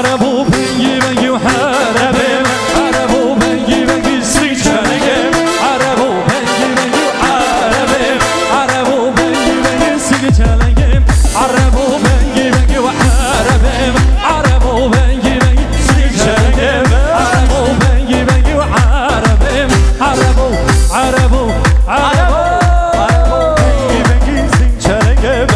عربو بنگی بنگی و حربم عربو بنگی بنگی سیچنگم عربو بنگی بنگی و حربم عربو بنگی بنگی سیچنگم عربو بنگی بنگی و حربم عربو بنگی بنگی سیچنگم عربو بنگی بنگی و حربم عربو عربو عربو بنگی بنگی سیچنگم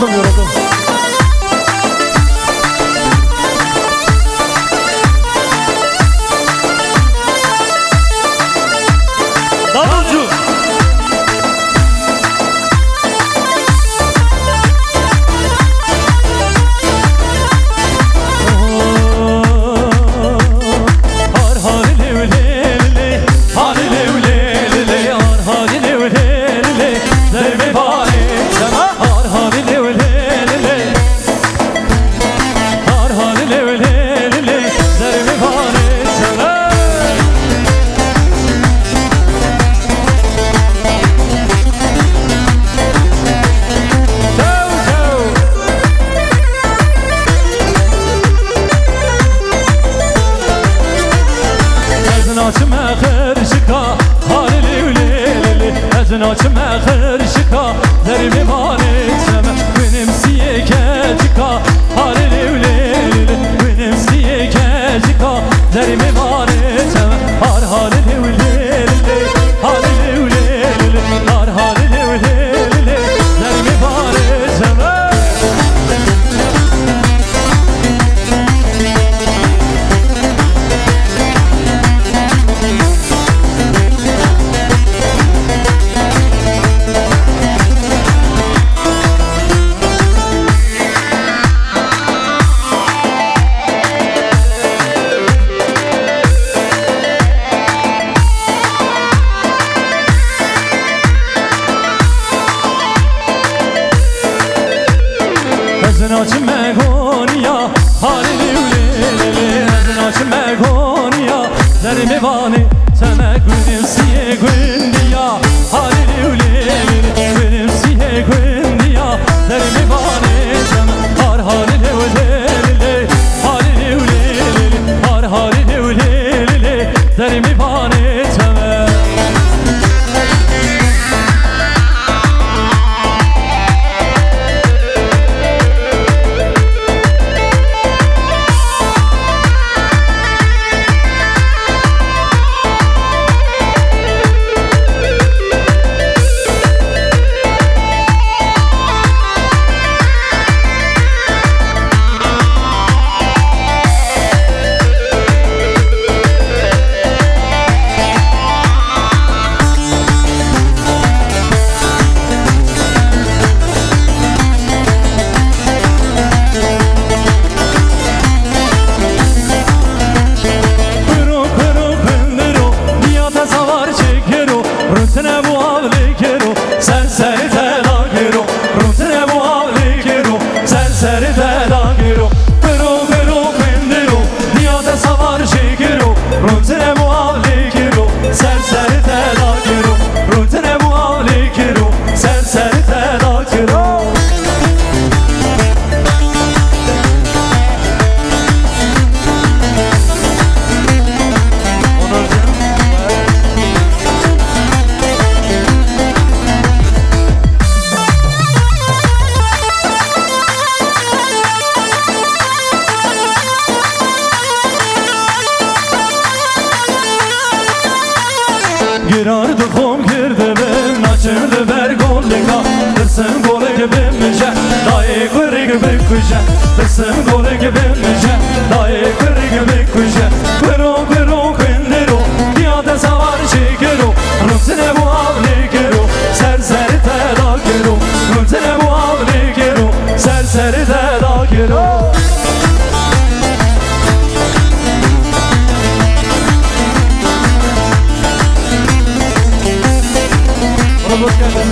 Yoruldum yoruldum. Davulcu. Açma kırşıka derimi manetseme benim siyekecika halilevleli benim siyekecika derimi manetseme har halilevleli halilevleli har halilevleli derimi manetseme Açma gonya halilevleli açma gonya derimi vani sana gülüm siye gündiya halilevleli gülüm siye gündiya derimi vani sana har halilevleli halilevleli har halilevleli derimi vani sana Girardı kom girdi ben açırdı ver gollega tırsın gole gibi müce dayı kırı gibi kuşa tırsın gole gibi müce dayı kırı gibi kuşa kırı kırı kındırı diyade savar çekiru rutine bu avli kiru serseri teda kiru rutine bu avli kiru serseri teda kiru Hoş geldin.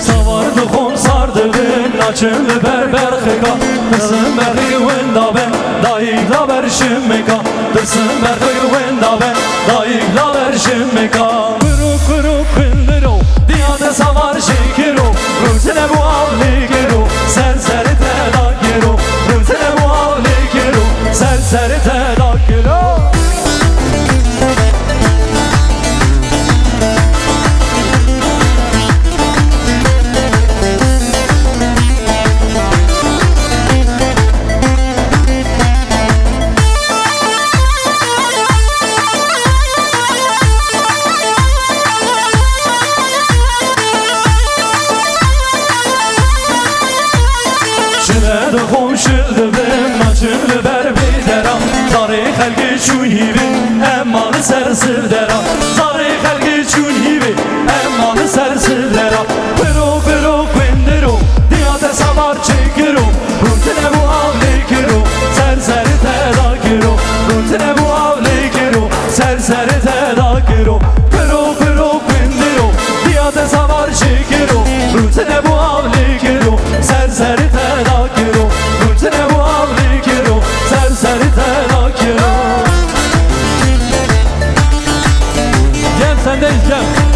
Savardı kom sardı ben açıldı berber hıka Tırsın berhi venda ben dayıkla berşimeka Tırsın berhi venda ben dayıkla berşimeka Kuru kuru kındırı diyade savar şekiru Rutine bu avli kiru serseri teda kiru Rutine bu avli kiru serseri teda kiru خلقی چون هیوی امان سر سردرا زاری خلقی چون هیوی امان سر سردرا برو برو کندرو دیات سوار چکرو روتنه bu avli kiro serseri teda kiro روتنه bu avli kiro serseri teda kiro kiro kiro kundiro دیات سوار چکرو روتنه bu avli kiro serseri teda kiro روتنه bu avli kiro serseri teda kiro Gel sendeyiz gel